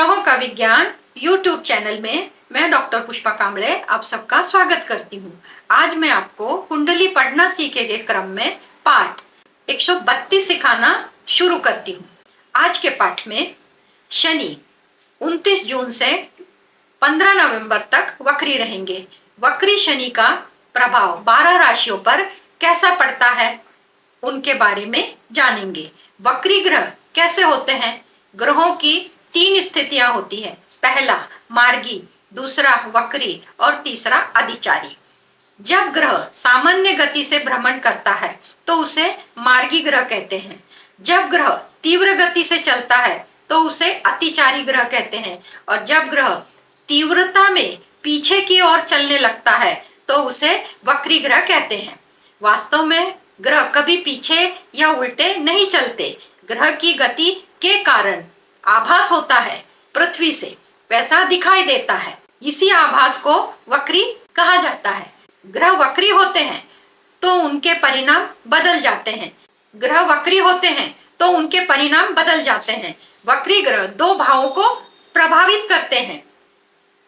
ग्रहों का विज्ञान YouTube चैनल में मैं डॉक्टर पुष्पा कांबळे आप सबका स्वागत करती हूँ। आज मैं आपको कुंडली पढ़ना सीखे के क्रम में पाठ 132 सिखाना शुरू करती हूँ। आज के पाठ में शनि 29 जून से 15 नवंबर तक वक्री रहेंगे। वक्री शनि का प्रभाव 12 राशियों पर कैसा पड़ता है उनके बारे में जानेंगे। वक्री ग्रह कैसे होते हैं? ग्रहों की 3 स्थितियां होती है। पहला मार्गी, दूसरा वक्री और तीसरा अधिचारी। जब ग्रह सामान्य गति से भ्रमण करता है तो उसे मार्गी ग्रह कहते हैं। जब ग्रह तीव्र गति से चलता है तो उसे अतिचारी ग्रह कहते हैं। और जब ग्रह तीव्रता में पीछे की ओर चलने लगता है तो उसे वक्री ग्रह कहते हैं। वास्तव में ग्रह कभी पीछे या उल्टे नहीं चलते। ग्रह की गति के कारण आभास होता है पृथ्वी से, वैसा दिखाई देता है। इसी आभास को वक्री कहा जाता है। ग्रह वक्री होते हैं तो उनके परिणाम बदल जाते हैं। ग्रह वक्री होते हैं तो उनके परिणाम बदल जाते हैं। वक्री ग्रह 2 भावों को प्रभावित करते हैं।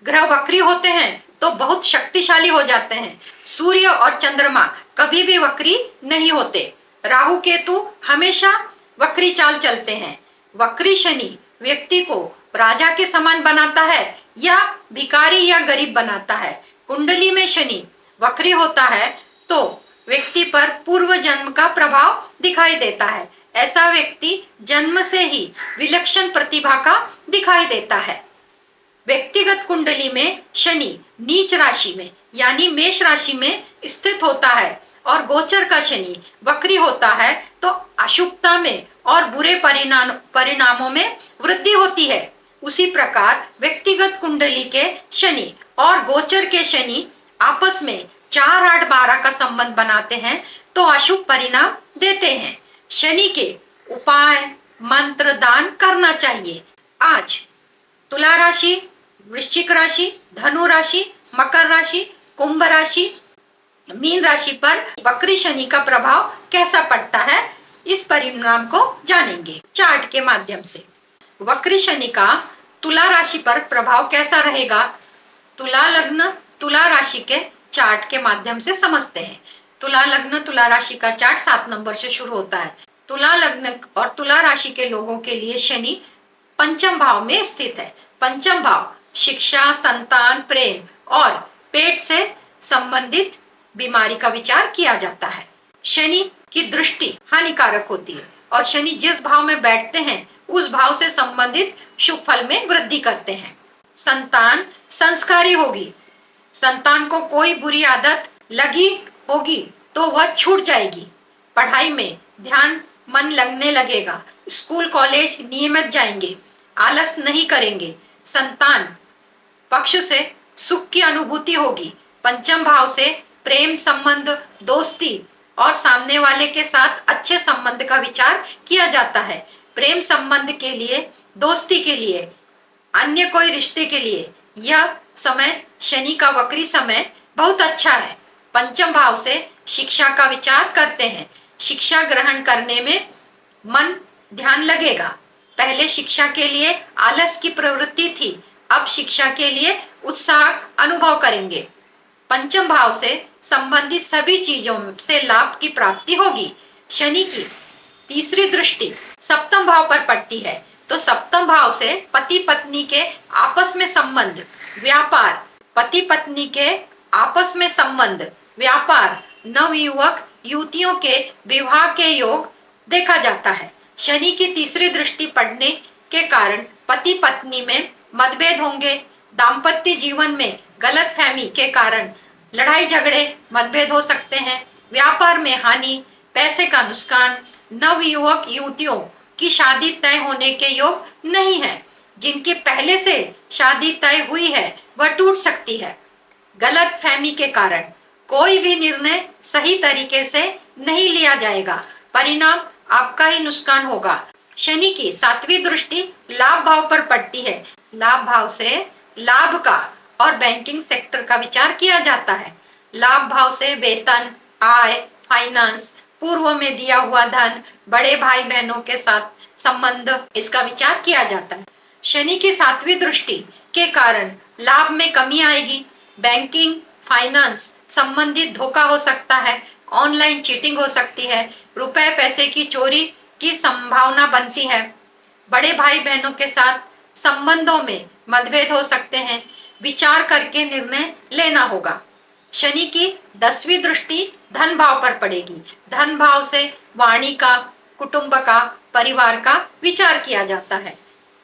ग्रह वक्री होते हैं तो बहुत शक्तिशाली हो जाते हैं। सूर्य और चंद्रमा कभी भी वक्री नहीं होते। राहु केतु हमेशा वक्री चाल चलते हैं। वक्री शनि व्यक्ति को राजा के समान बनाता है या भिखारी या गरीब बनाता है। कुंडली में शनि वक्री होता है तो व्यक्ति पर पूर्व जन्म का प्रभाव दिखाई देता है। ऐसा व्यक्ति जन्म से ही विलक्षण प्रतिभा का दिखाई देता है। व्यक्तिगत कुंडली में शनि नीच राशि में यानी मेष राशि में स्थित होता है और गोचर का शनि वक्री होता है तो अशुभता में और बुरे परिणामों में वृद्धि होती है। उसी प्रकार व्यक्तिगत कुंडली के शनि और गोचर के शनि आपस में 4, 8, 12 का संबंध बनाते हैं तो अशुभ परिणाम देते हैं। शनि के उपाय मंत्र दान करना चाहिए। आज तुला राशि, वृश्चिक राशि, धनु राशि, मकर राशि, कुंभ राशि, मीन राशि पर वक्री शनि का प्रभाव कैसा पड़ता है इस परिणाम को जानेंगे चार्ट के माध्यम से। वक्री शनि का तुला राशि पर प्रभाव कैसा रहेगा? तुला लग्न तुला राशि के चार्ट के माध्यम से समझते हैं। तुला लग्न तुला राशि का चार्ट 7 नंबर से शुरू होता है। तुला लग्न और तुला राशि के लोगों के लिए शनि पंचम भाव में स्थित है। पंचम भाव शिक्षा, संतान, प्रेम और पेट से संबंधित बीमारी का विचार किया जाता है। शनि की दृष्टि हानिकारक होती है और शनि जिस भाव में बैठते हैं उस भाव से संबंधित शुभ फल में वृद्धि करते हैं। संतान संस्कारी होगी। संतान को कोई बुरी आदत लगी होगी तो वह छूट जाएगी। पढ़ाई में ध्यान मन लगने लगेगा। स्कूल कॉलेज नियमित जाएंगे। आलस नहीं करेंगे। संतान पक्ष से सुख की अनुभूति होगी। पंचम भाव से प्रेम संबंध, दोस्ती और सामने वाले के साथ अच्छे संबंध का विचार किया जाता है। प्रेम संबंध के लिए, दोस्ती के लिए, अन्य कोई रिश्ते के लिए यह समय शनि का वक्री समय बहुत अच्छा है। पंचम भाव से शिक्षा का विचार करते हैं। शिक्षा ग्रहण करने में मन ध्यान लगेगा। पहले शिक्षा के लिए आलस की प्रवृत्ति थी, अब शिक्षा के लिए उत्साह अनुभव करेंगे। पंचम भाव से संबंधित सभी चीजों से लाभ की प्राप्ति होगी। शनि की तीसरी दृष्टि सप्तम भाव पर पड़ती है तो सप्तम भाव से पति पत्नी के आपस में संबंध, व्यापार, पति पत्नी के आपस में संबंध, व्यापार, नवयुवक युवतियों के विवाह के योग देखा जाता है। शनि की तीसरी दृष्टि पड़ने के कारण पति पत्नी में मतभेद होंगे। दाम्पत्य जीवन में गलतफहमी के कारण लड़ाई झगड़े मतभेद हो सकते हैं। व्यापार में हानि, पैसे का नुकसान। नवयुवक युवतियों की शादी तय होने के योग नहीं है। जिनकी पहले से शादी तय हुई है वह टूट सकती है। गलतफहमी के कारण कोई भी निर्णय सही तरीके से नहीं लिया जाएगा। परिणाम आपका ही नुकसान होगा। शनि की 7वीं दृष्टि लाभ भाव पर पड़ती है। लाभ भाव से लाभ का और बैंकिंग सेक्टर का विचार किया जाता है। लाभ भाव से वेतन, आय, फाइनेंस, पूर्व में दिया हुआ धन, बड़े भाई बहनों के साथ संबंध, इसका विचार किया जाता है। शनि की 7वीं दृष्टि के कारण लाभ में कमी आएगी। बैंकिंग, फाइनेंस संबंधित धोखा हो सकता है, ऑनलाइन चीटिंग हो सकती है, रुपए पैसे की चोरी की संभावना बनती है। बड़े भाई बहनों के साथ संबंधों में मतभेद हो सकते हैं, विचार करके निर्णय लेना होगा। शनि की 10वीं दृष्टि धन भाव पर पड़ेगी। धन भाव से वाणी का, कुटुंब का, परिवार का विचार किया जाता है।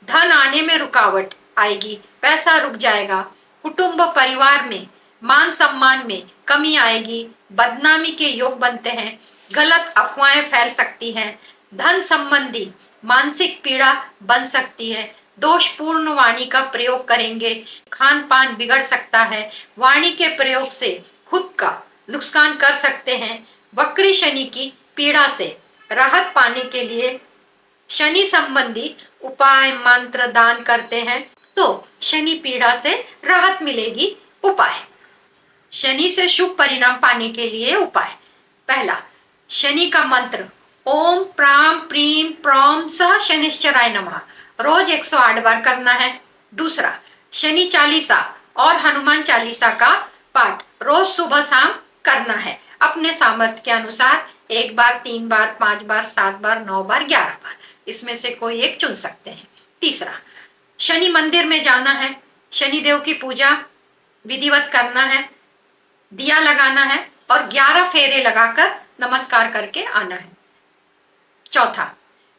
धन आने में रुकावट आएगी, पैसा रुक जाएगा, कुटुंब परिवार में मान सम्मान में कमी आएगी, बदनामी के योग बनते हैं, गलत अफवाहें फैल सकती हैं, धन संबंधी मानसिक पीड़ा बन सकती है, दोषपूर्ण वाणी का प्रयोग करेंगे, खान पान बिगड़ सकता है, वाणी के प्रयोग से खुद का नुकसान कर सकते हैं। वक्री शनि की पीड़ा से राहत पाने के लिए शनि संबंधी उपाय मंत्र दान करते हैं तो शनि पीड़ा से राहत मिलेगी। उपाय, शनि से शुभ परिणाम पाने के लिए उपाय। पहला, शनि का मंत्र ओम प्राम प्रीम प्रॉम सह शनिश्चराय नमः रोज 108 बार करना है। दूसरा, शनि चालीसा और हनुमान चालीसा का पाठ रोज सुबह शाम करना है, अपने सामर्थ्य के अनुसार 1 बार, 3 बार, 5 बार, 7 बार, 9 बार, 11 बार, इसमें से कोई एक चुन सकते हैं। तीसरा, शनि मंदिर में जाना है, शनि देव की पूजा विधिवत करना है, दिया लगाना है और 11 फेरे लगाकर नमस्कार करके आना है। चौथा,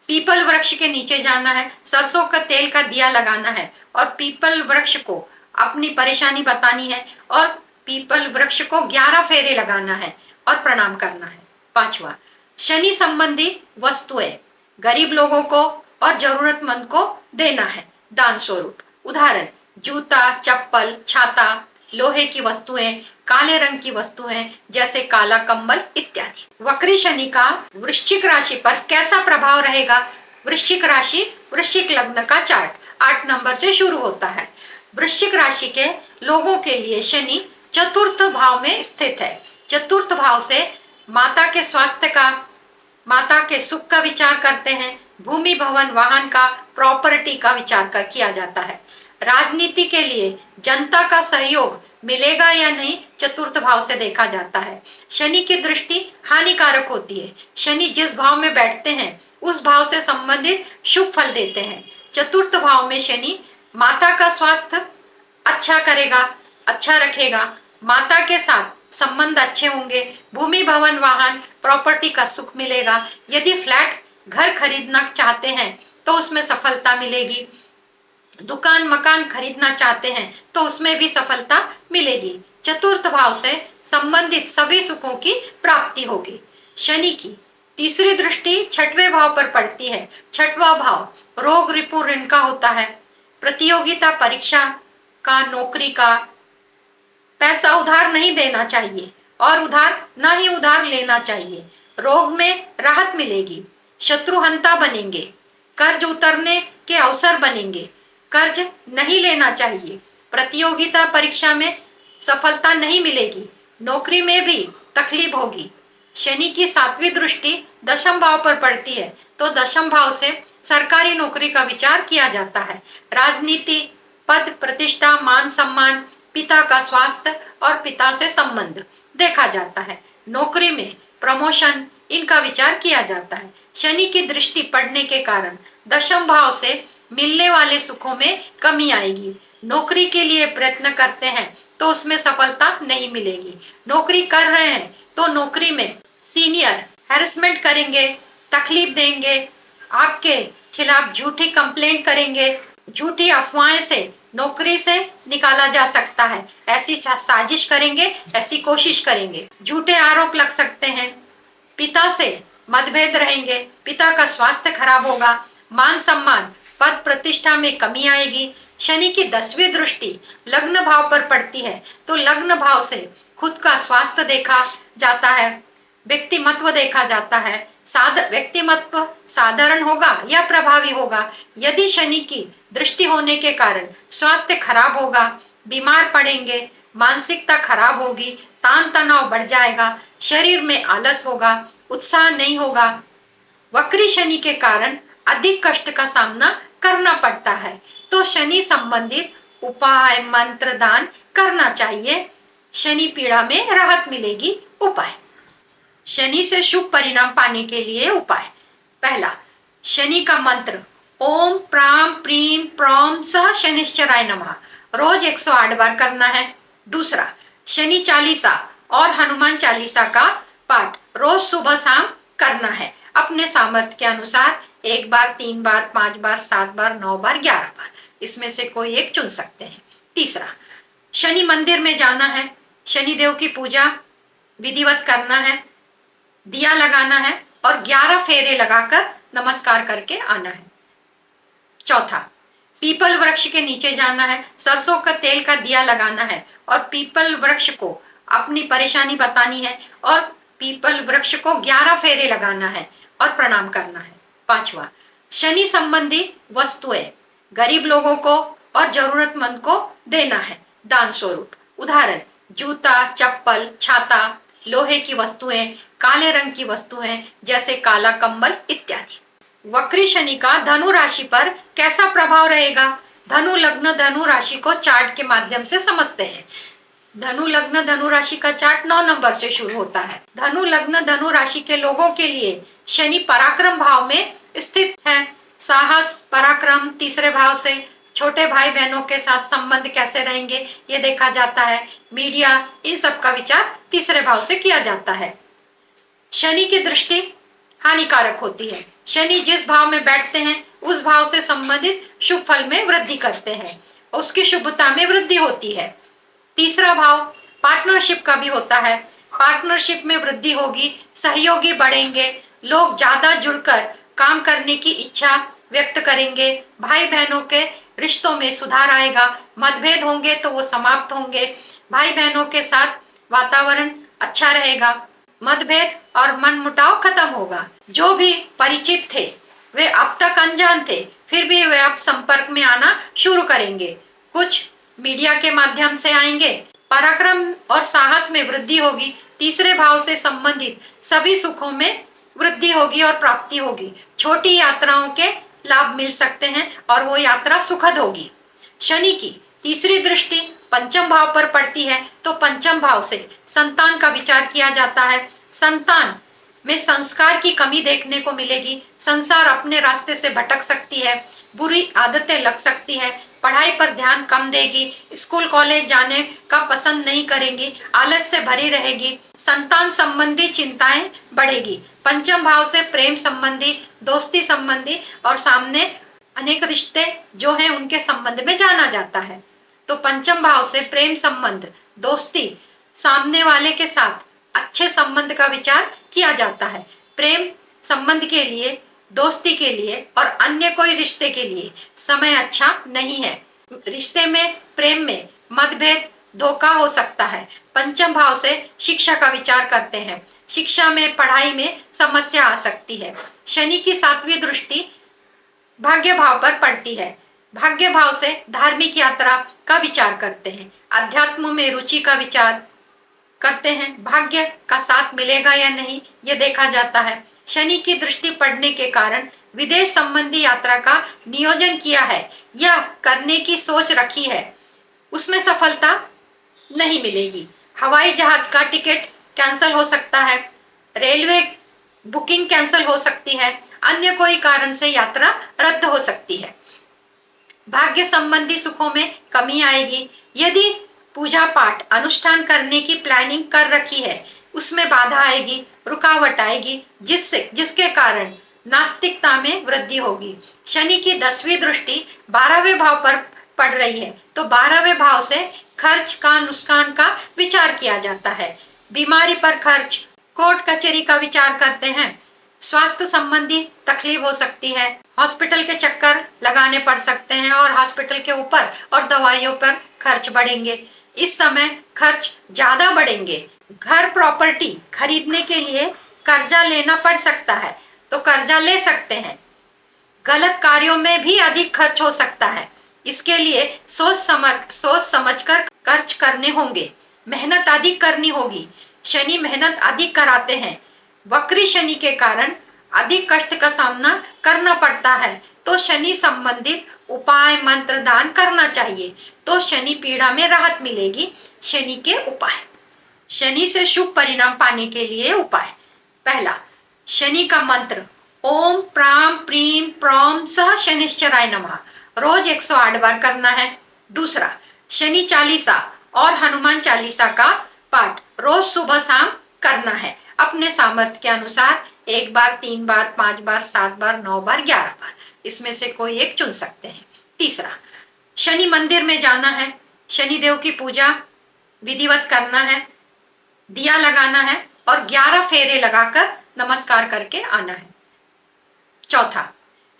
पीपल वृक्ष के नीचे जाना है, सरसों का तेल का दिया लगाना है और पीपल वृक्ष को अपनी परेशानी बतानी है और पीपल वृक्ष को 11 फेरे लगाना है और प्रणाम करना है। पांचवा, शनि संबंधी वस्तुएं गरीब लोगों को और जरूरतमंद को देना है दान स्वरूप। उदाहरण, जूता, चप्पल, छाता, लोहे की वस्तुएं, काले रंग की वस्तुएं जैसे काला कंबल इत्यादि। वक्री शनि का वृश्चिक राशि पर कैसा प्रभाव रहेगा? वृश्चिक राशि वृश्चिक लग्न का चार्ट 8 नंबर से शुरू होता है। वृश्चिक राशि के लोगों के लिए शनि चतुर्थ भाव में स्थित है। चतुर्थ भाव से माता के स्वास्थ्य का, माता के सुख का विचार करते हैं। भूमि, भवन, वाहन का, प्रॉपर्टी का विचार किया जाता है। राजनीति के लिए जनता का सहयोग मिलेगा या नहीं, चतुर्थ भाव से देखा जाता है। शनि की दृष्टि हानिकारक होती है। शनि जिस भाव में बैठते हैं उस भाव से संबंधित शुभ फल देते हैं। चतुर्थ भाव में शनि माता का स्वास्थ्य अच्छा करेगा, अच्छा रखेगा, माता के साथ संबंध अच्छे होंगे, भूमि, भवन, वाहन, प्रॉपर्टी का सुख मिलेगा। यदि फ्लैट घर खरीदना चाहते हैं तो उसमें सफलता मिलेगी। दुकान मकान खरीदना चाहते हैं तो उसमें भी सफलता मिलेगी। चतुर्थ भाव से संबंधित सभी सुखों की प्राप्ति होगी। शनि की तीसरी दृष्टि छठवें भाव पर पड़ती है। छठवां भाव रोग, रिपु, ऋण का होता है। प्रतियोगिता परीक्षा का, नौकरी का, पैसा उधार नहीं देना चाहिए और उधार ना ही उधार लेना चाहिए। रोग में राहत मिलेगी, शत्रुहंता बनेंगे, कर्ज उतरने के अवसर बनेंगे, कर्ज नहीं लेना चाहिए। प्रतियोगिता परीक्षा में सफलता नहीं मिलेगी, नौकरी में भी तकलीफ होगी। शनि की 7वीं दृष्टि दशम भाव पर पड़ती है तो दशम भाव से सरकारी नौकरी का विचार किया जाता है। राजनीति, पद प्रतिष्ठा, मान सम्मान, पिता का स्वास्थ्य और पिता से संबंध देखा जाता है। नौकरी में प्रमोशन, इनका विचार किया जाता है। शनि की दृष्टि पड़ने के कारण दशम भाव से मिलने वाले सुखों में कमी आएगी। नौकरी के लिए प्रयत्न करते हैं तो उसमें सफलता नहीं मिलेगी। नौकरी कर रहे हैं तो नौकरी में सीनियर हैरेसमेंट करेंगे, तकलीफ देंगे, आपके खिलाफ झूठी कंप्लेंट करेंगे, झूठी अफवाहें से नौकरी से निकाला जा सकता है, ऐसी साजिश करेंगे, ऐसी कोशिश करेंगे। झूठे आरोप लग सकते हैं, पिता से मतभेद रहेंगे, पिता का स्वास्थ्य खराब होगा, मान सम्मान, पद प्रतिष्ठा में कमी आएगी। शनि की 10वीं दृष्टि लग्न भाव पर पड़ती है तो लग्न भाव से खुद का स्वास्थ्य देखा जाता है, व्यक्तिमत्व देखा जाता है। व्यक्तिमत्व साधारण होगा या प्रभावी होगा। यदि शनि की दृष्टि होने के कारण स्वास्थ्य खराब होगा, बीमार पड़ेंगे, मानसिकता खराब होगी, तान तनाव बढ़ जाएगा, शरीर में आलस होगा, उत्साह नहीं होगा। वक्री शनि के कारण अधिक कष्ट का सामना करना पड़ता है। तो शनि संबंधित उपाय मंत्र दान करना चाहिए। शनि पीड़ा में राहत मिलेगी। उपाय, शनि से शुभ परिणाम पाने के लिए उपाय। पहला, शनि का मंत्र ओम प्राम प्रीम प्रौम सह शनिश्चराय नमः रोज 108 बार करना है। दूसरा, शनि चालीसा और हनुमान चालीसा का पाठ रोज सुबह शाम करना है, अपने सामर्थ्य के अनुसार 1 बार, 3 बार, 5 बार, 7 बार, 9 बार, 11 बार, इसमें से कोई एक चुन सकते हैं। तीसरा, शनि मंदिर में जाना है, शनिदेव की पूजा विधिवत करना है, दिया लगाना है और 11 फेरे लगाकर नमस्कार करके आना है। चौथा, पीपल वृक्ष के नीचे जाना है, सरसों का तेल का दिया लगाना है और पीपल वृक्ष को अपनी परेशानी बतानी है और पीपल वृक्ष को 11 फेरे लगाना है और प्रणाम करना है। पांचवा, शनि संबंधी वस्तुएं गरीब लोगों को और जरूरतमंद को देना है दान स्वरूप। उदाहरण, जूता, चप्पल, छाता, लोहे की वस्तुएं, काले रंग की वस्तुएं जैसे काला कंबल इत्यादि। वक्री शनि का धनु राशि पर कैसा प्रभाव रहेगा? धनु लग्न धनु राशि को चार्ट के माध्यम से समझते हैं। धनु लग्न धनु राशि का चार्ट 9 नंबर से शुरू होता है। धनु लग्न धनु राशि के लोगों के लिए शनि पराक्रम भाव में स्थित है। साहस, पराक्रम तीसरे भाव से। छोटे भाई बहनों के साथ संबंध कैसे रहेंगे ये देखा जाता है। मीडिया, इन सब का विचार तीसरे भाव से किया जाता है। शनि की दृष्टि हानिकारक होती है। शनि जिस भाव में बैठते हैं उस भाव से संबंधित शुभ फल में वृद्धि करते हैं, उसकी शुभता में वृद्धि होती है। तीसरा भाव पार्टनरशिप का भी होता है। पार्टनरशिप में वृद्धि होगी, सहयोगी बढ़ेंगे, लोग ज्यादा जुड़कर काम करने की इच्छा व्यक्त करेंगे, भाई बहनों के रिश्तों में सुधार आएगा, मतभेद होंगे तो वो समाप्त होंगे, भाई बहनों के साथ वातावरण अच्छा रहेगा, मतभेद और मनमुटाव खत्म होगा। जो भी परिचित थे वे अब तक अनजान थे, फिर भी वे अब संपर्क में आना शुरू करेंगे। कुछ मीडिया के माध्यम से आएंगे। पराक्रम और साहस में वृद्धि होगी। तीसरे भाव से संबंधित सभी सुखों में वृद्धि होगी और प्राप्ति होगी। छोटी यात्राओं के लाभ मिल सकते हैं और वो यात्रा सुखद होगी। शनि की तीसरी दृष्टि पंचम भाव पर पड़ती है तो पंचम भाव से संतान का विचार किया जाता है। संतान में संस्कार की कमी देखने को मिलेगी। संसार अपने रास्ते से भटक सकती है, बुरी आदतें लग सकती है, पढ़ाई पर ध्यान कम देगी, स्कूल कॉलेज जाने का पसंद नहीं करेंगी, आलस से भरी रहेगी, संतान संबंधी चिंताएं बढ़ेगी। पंचम भाव से प्रेम संबंधी, दोस्ती संबंधी और सामने अनेक रिश्ते जो हैं उनके संबंध में जाना जाता है। तो पंचम भाव से प्रेम संबंध, दोस्ती, सामने वाले के साथ अच्छे संबंध का विचार किया जाता है। प्रेम संबंध के लिए, दोस्ती के लिए और अन्य कोई रिश्ते के लिए समय अच्छा नहीं है। रिश्ते में, प्रेम में मतभेद, धोखा हो सकता है। पंचम भाव से शिक्षा का विचार करते हैं। शिक्षा में, पढ़ाई में समस्या आ सकती है। शनि की 7वीं दृष्टि भाग्य भाव पर पड़ती है। भाग्य भाव से धार्मिक यात्रा का विचार करते हैं, अध्यात्म में रुचि का विचार करते हैं। भाग्य का साथ मिलेगा या नहीं ये देखा जाता है। शनि की दृष्टि पड़ने के कारण विदेश संबंधी यात्रा का नियोजन किया है या करने की सोच रखी है, उसमें सफलता नहीं मिलेगी। हवाई जहाज का टिकट कैंसिल हो सकता है, रेलवे बुकिंग कैंसिल हो सकती है, अन्य कोई कारण से यात्रा रद्द हो सकती है। भाग्य संबंधी सुखों में कमी आएगी। यदि पूजा पाठ अनुष्ठान करने की प्लानिंग कर रखी है उसमें बाधा आएगी, रुकावट आएगी, जिसके कारण नास्तिकता में वृद्धि होगी। शनि की 10वीं दृष्टि 12वें भाव पर पड़ रही है तो 12वें भाव से खर्च का, नुकसान का विचार किया जाता है। बीमारी पर खर्च, कोर्ट कचहरी का विचार करते हैं। स्वास्थ्य संबंधी तकलीफ हो सकती है, हॉस्पिटल के चक्कर लगाने पड़ सकते हैं और हॉस्पिटल के ऊपर और दवाइयों पर खर्च बढ़ेंगे। इस समय खर्च ज्यादा बढ़ेंगे। घर प्रॉपर्टी खरीदने के लिए कर्जा लेना पड़ सकता है तो कर्जा ले सकते हैं। गलत कार्यों में भी अधिक खर्च हो सकता है, इसके लिए सोच समझकर खर्च करने होंगे। मेहनत अधिक करनी होगी। शनि मेहनत अधिक कराते हैं। वक्री शनि के कारण अधिक कष्ट का सामना करना पड़ता है तो शनि संबंधित उपाय मंत्र दान करना चाहिए, तो शनि पीड़ा में राहत मिलेगी। शनि के उपाय, शनि से शुभ परिणाम पाने के लिए उपाय। पहला, शनि का मंत्र ओम प्राम प्रीम प्रॉम सह शनिश्चराय नमः रोज 108 बार करना है। दूसरा, शनि चालीसा और हनुमान चालीसा का पाठ रोज सुबह शाम करना है, अपने सामर्थ्य के अनुसार 1 बार, 3 बार, 5 बार, 7 बार, 9 बार, 11 बार, इसमें से कोई एक चुन सकते हैं। तीसरा, शनि मंदिर में जाना है, शनि देव की पूजा विधिवत करना है, दिया लगाना है और 11 फेरे लगाकर नमस्कार करके आना है। चौथा,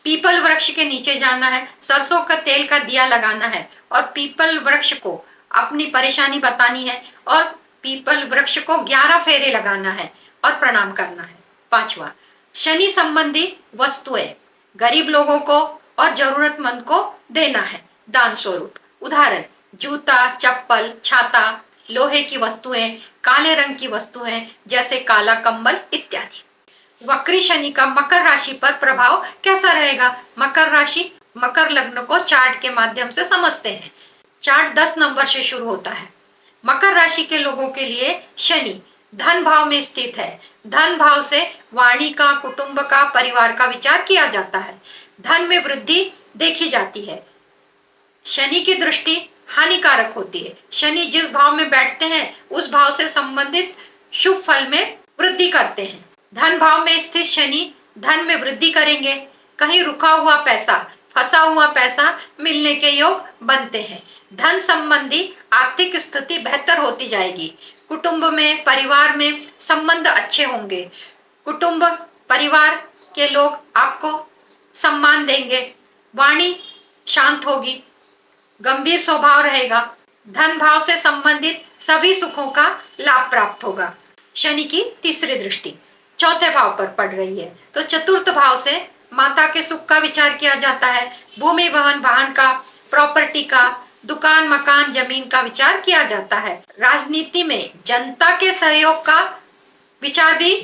पीपल वृक्ष के नीचे जाना है, सरसों का तेल का दिया लगाना है और पीपल वृक्ष को अपनी परेशानी बतानी है और पीपल वृक्ष को 11 फेरे लगाना है और प्रणाम करना है। पांचवा, शनि संबंधी वस्तुएं गरीब लोगों को और जरूरतमंद को देना है दान स्वरूप। उदाहरण, जूता, चप्पल, छाता, लोहे की वस्तुएं, काले रंग की वस्तुएं जैसे काला कंबल इत्यादि। वक्री शनि का मकर राशि पर प्रभाव कैसा रहेगा? मकर राशि, मकर लग्न को चार्ट के माध्यम से समझते हैं। चार्ट 10 नंबर से शुरू होता है। मकर राशि के लोगों के लिए शनि धन भाव में स्थित है। धन भाव से वाणी का, कुटुंब का, परिवार का विचार किया जाता है। धन में वृद्धि देखी जाती है। शनि की दृष्टि हानिकारक होती है। शनि जिस भाव में बैठते हैं उस भाव से संबंधित शुभ फल में वृद्धि करते हैं। धन भाव में स्थित शनि धन में वृद्धि करेंगे। कहीं रुका हुआ पैसा, फंसा हुआ पैसा मिलने के योग बनते हैं। धन संबंधी आर्थिक स्थिति बेहतर होती जाएगी। कुटुंब में, परिवार में संबंध अच्छे होंगे। कुटुंब परिवार के लोग आपको सम्मान देंगे। वाणी शांत होगी, गंभीर स्वभाव रहेगा। धन भाव से संबंधित सभी सुखों का लाभ प्राप्त होगा। शनि की तीसरी दृष्टि चौथे भाव पर पड़ रही है तो चतुर्थ भाव से माता के सुख का विचार किया जाता है। भूमि भवन वाहन का, प्रॉपर्टी का, दुकान मकान जमीन का विचार किया जाता है। राजनीति में जनता के सहयोग का विचार भी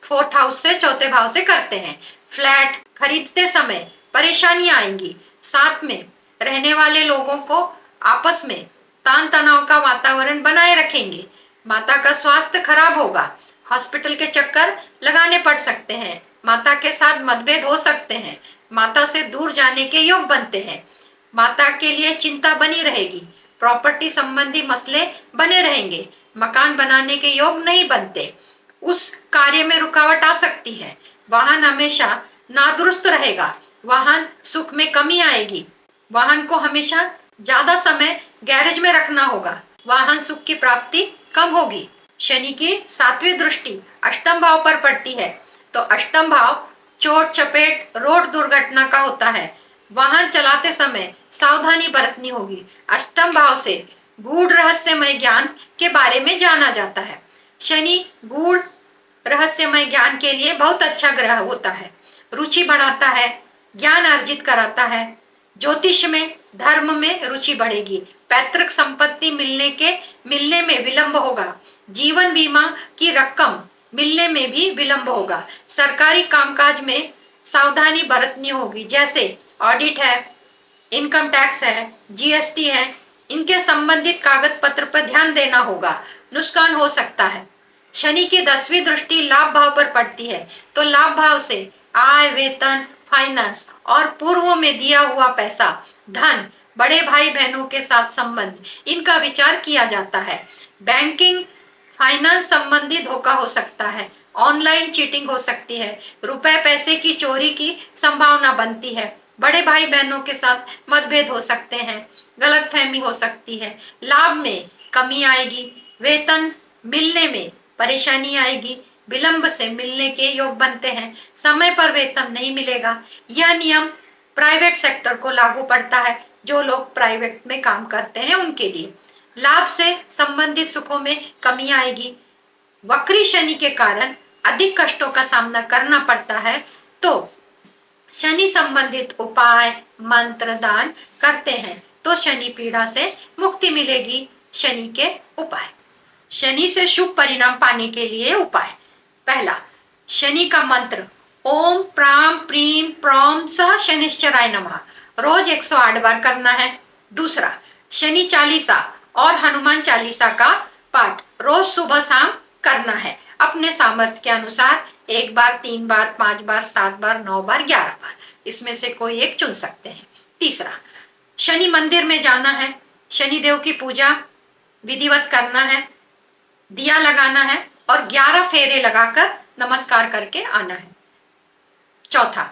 4th हाउस से, चौथे भाव से करते हैं। फ्लैट खरीदते समय परेशानियां आएंगी। साथ में रहने वाले लोगों को आपस में तान तनाव का वातावरण बनाए रखेंगे। माता का स्वास्थ्य खराब होगा। हॉस्पिटल के चक्कर लगाने पड़ सकते हैं। माता के साथ मतभेद हो सकते हैं। माता से दूर जाने के योग बनते हैं। माता के लिए चिंता बनी रहेगी। प्रॉपर्टी संबंधी मसले बने रहेंगे। मकान बनाने के योग नहीं बनते। उस कार्य में रुकावट आ सकती है। वाहन हमेशा नादुरुस्त रहेगा। वाहन सुख में कमी आएगी। वाहन को हमेशा ज्यादा समय गैरेज में रखना होगा। वाहन सुख की प्राप्ति कम होगी। शनि की 7वीं दृष्टि अष्टम भाव पर पड़ती है तो अष्टम भाव चोट चपेट, रोड दुर्घटना का होता है। वाहन चलाते समय सावधानी बरतनी होगी। अष्टम भाव से गूढ़ रहस्यमय ज्ञान के बारे में जाना जाता है। शनि गूढ़ रहस्यमय ज्ञान के लिए बहुत अच्छा ग्रह होता है। रुचि बढ़ाता है, ज्ञान अर्जित कराता है। ज्योतिष में, धर्म में रुचि बढ़ेगी। पैतृक संपत्ति मिलने में विलंब होगा। जीवन बीमा की रकम मिलने में भी विलंब होगा। सरकारी कामकाज में सावधानी बरतनी होगी, जैसे ऑडिट है, इनकम टैक्स है, जीएसटी है, इनके संबंधित कागज पत्र पर ध्यान देना होगा। नुकसान हो सकता है। शनि की 10वीं दृष्टि लाभ भाव पर पड़ती है तो लाभ भाव से आय, वेतन, फाइनेंस और पूर्व में दिया हुआ पैसा, धन, बड़े भाई बहनों के साथ संबंध, इनका विचार किया जाता है। बैंकिंग, फाइनेंस संबंधी धोखा हो सकता है। ऑनलाइन चीटिंग हो सकती है। रुपए पैसे की चोरी की संभावना बनती है। बड़े भाई बहनों के साथ मतभेद हो सकते हैं। गलतफहमी हो सकती है। लाभ में कमी आएगी। वेतन मिलने में परेशानी आएगी। विलंब से मिलने के योग बनते हैं। समय पर वेतन नहीं मिलेगा। यह नियम प्राइवेट सेक्टर को लागू पड़ता है। जो लोग प्राइवेट में काम करते हैं उनके लिए। लाभ से संबंधित सुखों में कमी आएगी। वक्री शनि के कारण अधिक कष्टों का सामना करना पड़ता है तो शनि संबंधित उपाय मंत्र दान करते हैं तो शनि पीड़ा से मुक्ति मिलेगी। शनि के उपाय, शनि से शुभ परिणाम पाने के लिए उपाय। पहला, शनि का मंत्र ओम प्राम प्रीम प्रॉम सह शनिश्चराय नमः रोज 108 बार करना है। दूसरा, शनि चालीसा और हनुमान चालीसा का पाठ रोज सुबह शाम करना है। अपने सामर्थ्य के अनुसार 1 बार, 3 बार, 5 बार, 7 बार, 9 बार, 11 बार, इसमें से कोई एक चुन सकते हैं। तीसरा, शनि मंदिर में जाना है, शनि देव की पूजा विधिवत करना है, दिया लगाना है और 11 फेरे लगाकर नमस्कार करके आना है। चौथा,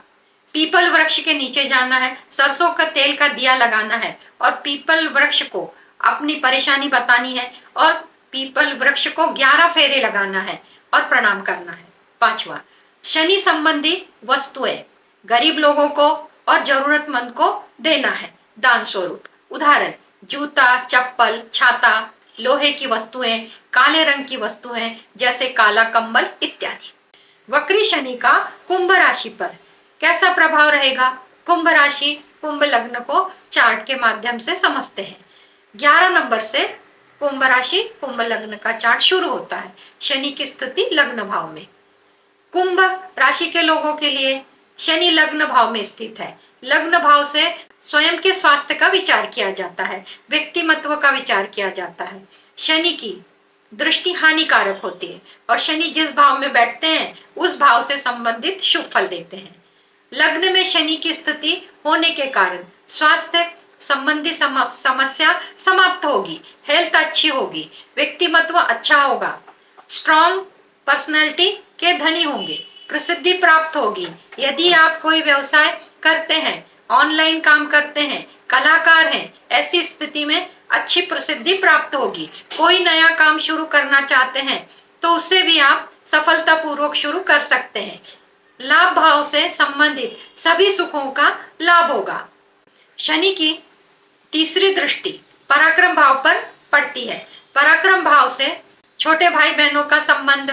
पीपल वृक्ष के नीचे जाना है, सरसों का तेल का दिया लगाना है और पीपल वृक्ष को अपनी परेशानी बतानी है और पीपल वृक्ष को 11 फेरे लगाना है और प्रणाम करना है। पांचवा, शनि संबंधी वस्तुएं गरीब लोगों को और जरूरतमंद को देना है दान स्वरूप। उदाहरण, जूता, चप्पल, छाता, लोहे की वस्तुएं, काले रंग की वस्तुएं जैसे काला कंबल इत्यादि। वक्री शनि का कुंभ राशि पर कैसा प्रभाव रहेगा? कुंभ राशि कुंभ लग्न को चार्ट के माध्यम से समझते हैं। 11 नंबर से कुंभ राशि कुंभ लग्न का चार्ट शुरू होता है। शनि की स्थिति लग्न भाव में। कुंभ राशि के लोगों के लिए शनि लग्न भाव में स्थित है। लग्न भाव से स्वयं के स्वास्थ्य का विचार किया जाता है, व्यक्तिमत्व का विचार किया जाता है। शनि की दृष्टि हानिकारक होती है और शनि जिस भाव में बैठते हैं उस भाव से संबंधित शुभ फल देते हैं। लग्न में शनि की स्थिति होने के कारण स्वास्थ्य संबंधी समस्या समाप्त होगी, हेल्थ अच्छी होगी, व्यक्तिमत्व अच्छा होगा, स्ट्रॉन्ग पर्सनैलिटी के धनी होंगे, प्रसिद्धि प्राप्त होगी। यदि आप कोई व्यवसाय करते हैं, ऑनलाइन काम करते हैं, कलाकार हैं, ऐसी स्थिति में अच्छी प्रसिद्धि प्राप्त होगी। कोई नया काम शुरू करना चाहते हैं तो उससे भी आप सफलतापूर्वक शुरू कर सकते हैं। लाभ भाव से संबंधित सभी सुखों का लाभ होगा। शनि की तीसरी दृष्टि पराक्रम भाव पर पड़ती है। पराक्रम भाव से छोटे भाई बहनों का संबंध,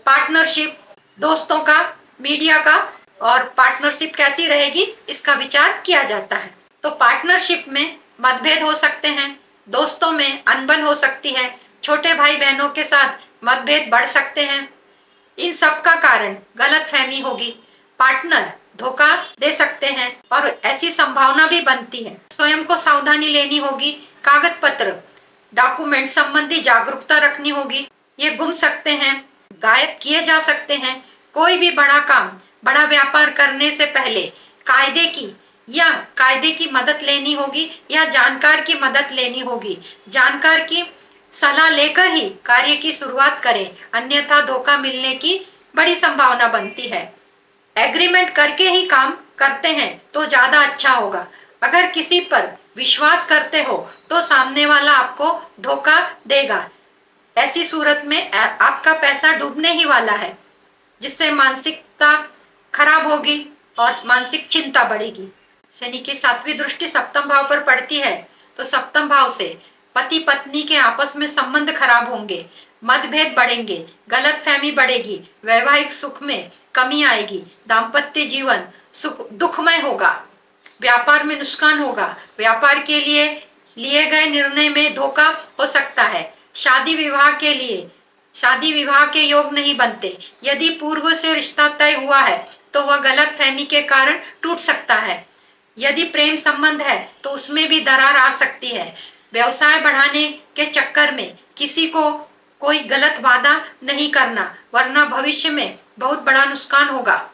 पार्टनरशिप, दोस्तों का, मीडिया का और पार्टनरशिप कैसी रहेगी इसका विचार किया जाता है। तो पार्टनरशिप में मतभेद हो सकते हैं, दोस्तों में अनबन हो सकती है, छोटे भाई बहनों के साथ मतभेद बढ़ सकते हैं। इन सब का कारण गलतफहमी होगी, पार्टनर धोखा दे सकते हैं और ऐसी संभावना भी बनती है। स्वयं को सावधानी लेनी होगी। कागज पत्र, डॉक्यूमेंट संबंधी जागरूकता रखनी होगी। ये गुम सकते हैं, गायब किए जा सकते हैं। कोई भी बड़ा काम, बड़ा व्यापार करने से पहले कायदे की मदद लेनी होगी या जानकार की मदद लेनी होगी। जानकार की सलाह लेकर ही कार्य की शुरुआत करें, अन्यथा धोखा मिलने की बड़ी संभावना बनती है। एग्रीमेंट करके ही काम करते हैं तो ज्यादा अच्छा होगा। अगर किसी पर विश्वास करते हो तो सामने वाला आपको धोखा देगा। ऐसी सूरत में आपका पैसा डूबने ही वाला है, जिससे मानसिकता खराब होगी और मानसिक चिंता बढ़ेगी। शनि की 7वीं दृष्टि सप्तम भाव पर पड़ती है तो सप्तम भाव से पति पत्नी के आपस में संबंध खराब होंगे, मतभेद बढ़ेंगे, गलतफहमी बढ़ेगी, वैवाहिक सुख में कमी आएगी, दाम्पत्य जीवन दुखमय होगा, व्यापार में नुकसान होगा, व्यापार के लिए गए निर्णय में धोखा हो सकता है। शादी विवाह के योग नहीं बनते। यदि पूर्व से रिश्ता तय हुआ है तो वह गलतफहमी के कारण टूट सकता है। यदि प्रेम संबंध है तो उसमें भी दरार आ सकती है। व्यवसाय बढ़ाने के चक्कर में किसी को कोई गलत वादा नहीं करना, वरना भविष्य में बहुत बड़ा नुकसान होगा।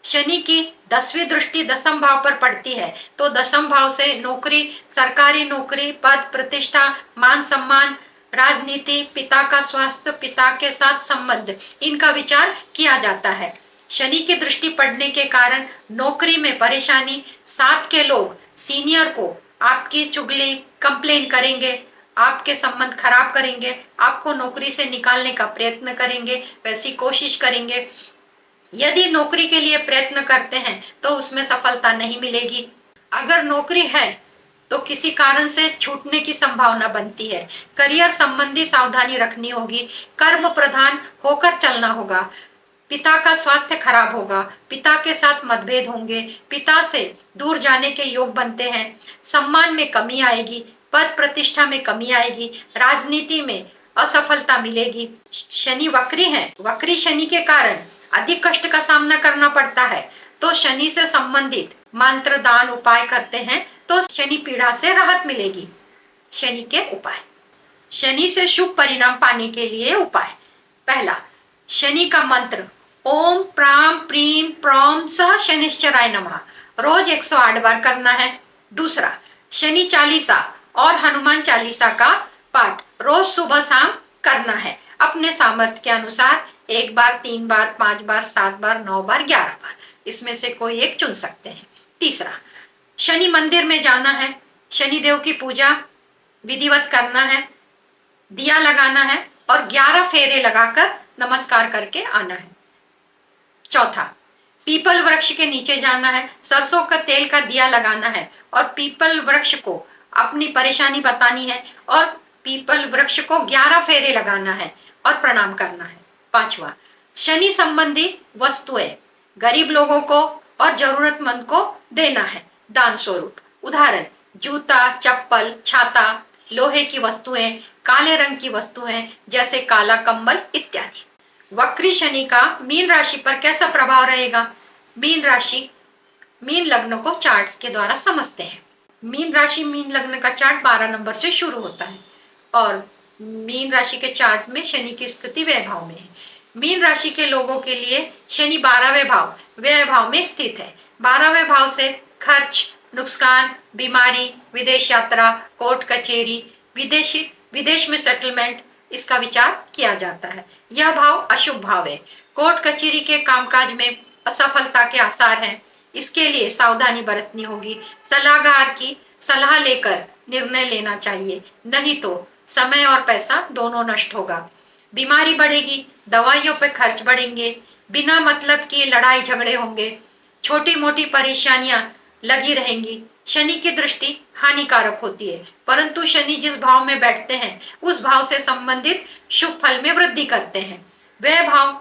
शनि की 10वीं दृष्टि दसम भाव पर पड़ती है तो दसम भाव से नौकरी, सरकारी नौकरी, पद प्रतिष्ठा, मान सम्मान, राजनीति, पिता का स्वास्थ्य, पिता के साथ संबंध, इनका विचार किया जाता है। शनि की दृष्टि पड़ने के कारण नौकरी में परेशानी, साथ के लोग सीनियर को आपकी चुगली, कंप्लेन करेंगे, आपके संबंध खराब करेंगे, आपको नौकरी से निकालने का प्रयत्न करेंगे, वैसी कोशिश करेंगे। यदि नौकरी के लिए प्रयत्न करते हैं तो उसमें सफलता नहीं मिलेगी। अगर नौकरी है तो किसी कारण से छूटने की संभावना बनती है। करियर संबंधी सावधानी रखनी होगी, कर्म प्रधान होकर चलना होगा। पिता का स्वास्थ्य खराब होगा, पिता के साथ मतभेद होंगे, पिता से दूर जाने के योग बनते हैं, सम्मान में कमी आएगी, पद प्रतिष्ठा में कमी आएगी, राजनीति में असफलता मिलेगी। शनि वक्री है, वक्री शनि के कारण अधिक कष्ट का सामना करना पड़ता है तो शनि से संबंधित मंत्र दान उपाय करते हैं तो शनि पीड़ा से राहत मिलेगी। शनि के उपाय। शनि से शुभ परिणाम पाने के लिए उपाय। पहला, शनि का मंत्र ओम प्राम प्रीम प्रौम सह शनिश्चराय नमः रोज 108 बार करना है। दूसरा, शनि चालीसा और हनुमान चालीसा का पाठ रोज सुबह शाम करना है अपने सामर्थ्य के अनुसार। 1 बार, 3 बार, 5 बार, 7 बार, 9 बार, 11 बार, इसमें से कोई एक चुन सकते हैं। तीसरा, शनि मंदिर में जाना है, शनि देव की पूजा विधिवत करना है, दिया लगाना है और 11 फेरे लगाकर नमस्कार करके आना है। चौथा, पीपल वृक्ष के नीचे जाना है, सरसों का तेल का दिया लगाना है और पीपल वृक्ष को अपनी परेशानी बतानी है और पीपल वृक्ष को 11 फेरे लगाना है और प्रणाम करना है। पांचवा, शनि संबंधी वस्तुएं गरीब लोगों को और जरूरतमंद को देना है दान स्वरूप। उदाहरण, जूता, चप्पल, छाता, लोहे की वस्तुएं, काले रंग की वस्तुएं जैसे काला कंबल इत्यादि। वक्री शनि का मीन राशि पर कैसा प्रभाव रहेगा? मीन राशि मीन लग्न को चार्ट्स के द्वारा समझते हैं। मीन राशि मीन लग्न का चार्ट 12 नंबर से शुरू होता है और मीन राशि के चार्ट में शनि की स्थिति व्यय भाव में है। मीन राशि के लोगों के लिए शनि 12वें भाव व्यय भाव में स्थित है। 12वें भाव से खर्च, नुकसान, बीमारी, विदेश यात्रा, कोर्ट कचेरी, विदेश में सेटलमेंट, इसका विचार किया जाता है। यह भाव अशुभ भाव है। कोर्ट कचेरी के कामकाज में असफलता के आसार हैं, इसके लिए सावधानी बरतनी होगी। सलाहकार की सलाह लेकर निर्णय लेना चाहिए, नहीं तो समय और पैसा दोनों नष्ट होगा। बीमारी बढ़ेगी, दवाइयों पर खर्च बढ़ेंगे, बिना मतलब की लड़ाई झगड़े होंगे, छोटी मोटी परेशानियां लगी रहेंगी। शनि की दृष्टि हानिकारक होती है, परंतु शनि जिस भाव में बैठते हैं उस भाव से संबंधित शुभ फल में वृद्धि करते हैं। वह भाव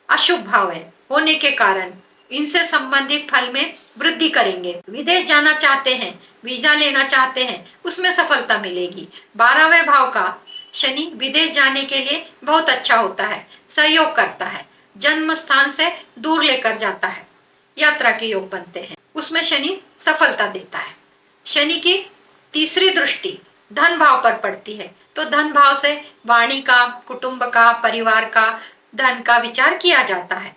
अशुभ भाव है होने के कारण इनसे संबंधित फल में वृद्धि करेंगे। विदेश जाना चाहते हैं, वीजा लेना चाहते हैं, उसमें सफलता मिलेगी। 12वें भाव का शनि विदेश जाने के लिए बहुत अच्छा होता है, सहयोग करता है, जन्म स्थान से दूर लेकर जाता है, यात्रा के योग बनते हैं, उसमें शनि सफलता देता है। शनि की तीसरी दृष्टि धन भाव पर पड़ती है तो धन भाव से वाणी का, कुटुंब का, परिवार का, धन का विचार किया जाता है।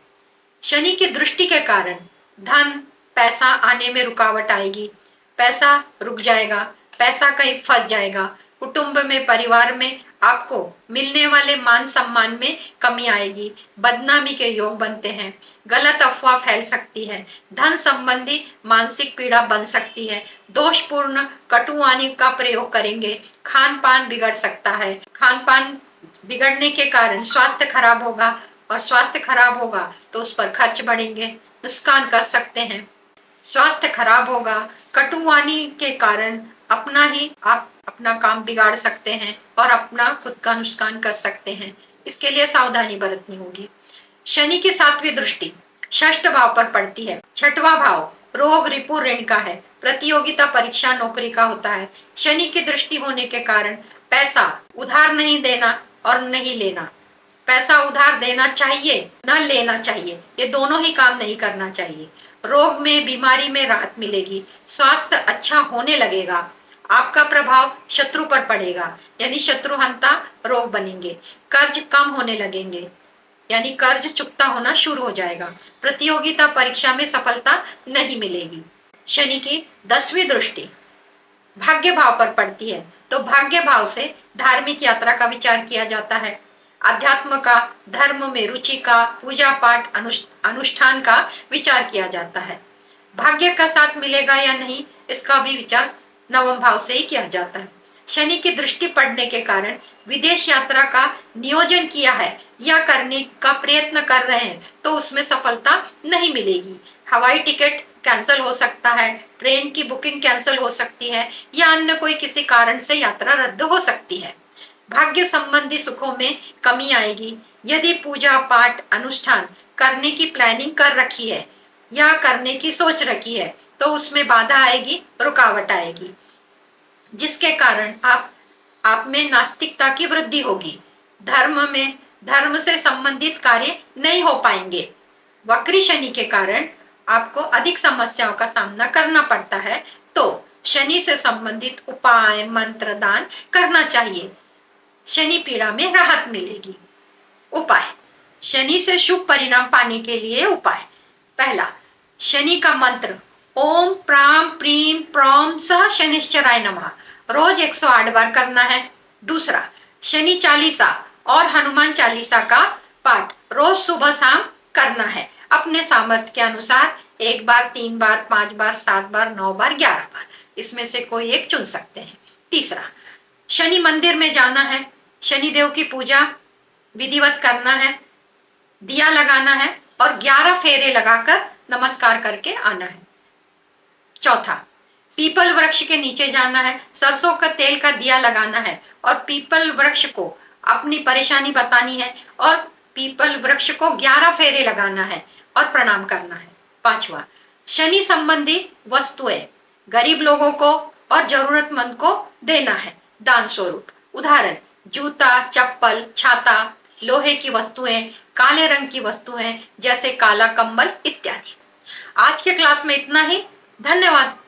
शनि की दृष्टि के कारण धन, पैसा आने में रुकावट आएगी, पैसा रुक जाएगा, पैसा कहीं फंस जाएगा, कुटुंब में, परिवार में आपको मिलने वाले मान सम्मान में कमी आएगी, बदनामी के योग बनते हैं, गलत अफवाह फैल सकती है, धन संबंधी मानसिक पीड़ा बन सकती है, दोषपूर्ण कटुवाणी का प्रयोग करेंगे, खान पान बिगड़ सकता है, खान पान बिगड़ने के कारण स्वास्थ्य खराब होगा और स्वास्थ्य खराब होगा तो उस पर खर्च बढ़ेंगे, नुकसान कर सकते हैं। स्वास्थ्य खराब होगा, कटुवाणी के कारण आप अपना काम बिगाड़ सकते हैं और अपना खुद का नुकसान कर सकते हैं, इसके लिए सावधानी बरतनी होगी। शनि की 7वीं दृष्टि षष्ठ भाव पर पड़ती है। 6वां भाव रोग, रिपु, ऋण का है, प्रतियोगिता, परीक्षा, नौकरी का होता है। शनि की दृष्टि होने के कारण पैसा उधार नहीं देना और नहीं लेना, पैसा उधार देना चाहिए न लेना चाहिए, ये दोनों ही काम नहीं करना चाहिए। रोग में, बीमारी में राहत मिलेगी, स्वास्थ्य अच्छा होने लगेगा, आपका प्रभाव शत्रु पर पड़ेगा यानी शत्रुहंता रोग बनेंगे, कर्ज कम होने लगेंगे यानी कर्ज चुकता होना शुरू हो जाएगा, प्रतियोगिता परीक्षा में सफलता नहीं मिलेगी। शनि की 10वीं दृष्टि भाग्य भाव पर पड़ती है तो भाग्य भाव से धार्मिक यात्रा का विचार किया जाता है, अध्यात्म का, धर्म में रुचि का, पूजा पाठ अनुष्ठान का विचार किया जाता है। भाग्य का साथ मिलेगा या नहीं इसका भी विचार 9वें भाव से ही किया जाता है। शनि की दृष्टि पड़ने के कारण विदेश यात्रा का नियोजन किया है या करने का प्रयत्न कर रहे हैं तो उसमें सफलता नहीं मिलेगी। हवाई टिकट कैंसिल हो सकता है, ट्रेन की बुकिंग कैंसिल हो सकती है या अन्य कोई किसी कारण से यात्रा रद्द हो सकती है। भाग्य संबंधी सुखों में कमी आएगी। यदि पूजा पाठ अनुष्ठान करने की प्लानिंग कर रखी है या करने की सोच रखी है तो उसमें बाधा आएगी, रुकावट आएगी, जिसके कारण आप में नास्तिकता की वृद्धि होगी। धर्म से संबंधित कार्य नहीं हो पाएंगे, वक्री शनि के कारण आपको अधिक समस्याओं का सामना करना पड़ता है, तो शनि से संबंधित उपाय मंत्र दान करना चाहिए। शनि पीड़ा में राहत मिलेगी। उपाय, शनि से शुभ परिणाम पाने के लिए उपाय। पहला, शनि का मंत्र ओम प्राम प्रीम प्रॉम सह शनिश्चराय नमः रोज 108 बार करना है। दूसरा, शनि चालीसा और हनुमान चालीसा का पाठ रोज सुबह शाम करना है, अपने सामर्थ्य के अनुसार 1 बार, 3 बार, 5 बार, 7 बार, 9 बार, 11 बार, इसमें से कोई एक चुन सकते हैं। तीसरा, शनि मंदिर में जाना है, शनि देव की पूजा विधिवत करना है, दिया लगाना है और 11 फेरे लगाकर नमस्कार करके आना है। चौथा, पीपल वृक्ष के नीचे जाना है, सरसों का तेल का दिया लगाना है और पीपल वृक्ष को अपनी परेशानी बतानी है और पीपल वृक्ष को 11 फेरे लगाना है और प्रणाम करना है। पांचवा, शनि संबंधी वस्तुएं गरीब लोगों को और जरूरतमंद को देना है दान स्वरूप। उदाहरण, जूता, चप्पल, छाता, लोहे की वस्तुएं, काले रंग की वस्तुएं जैसे काला कंबल इत्यादि। आज के क्लास में इतना ही। धन्यवाद।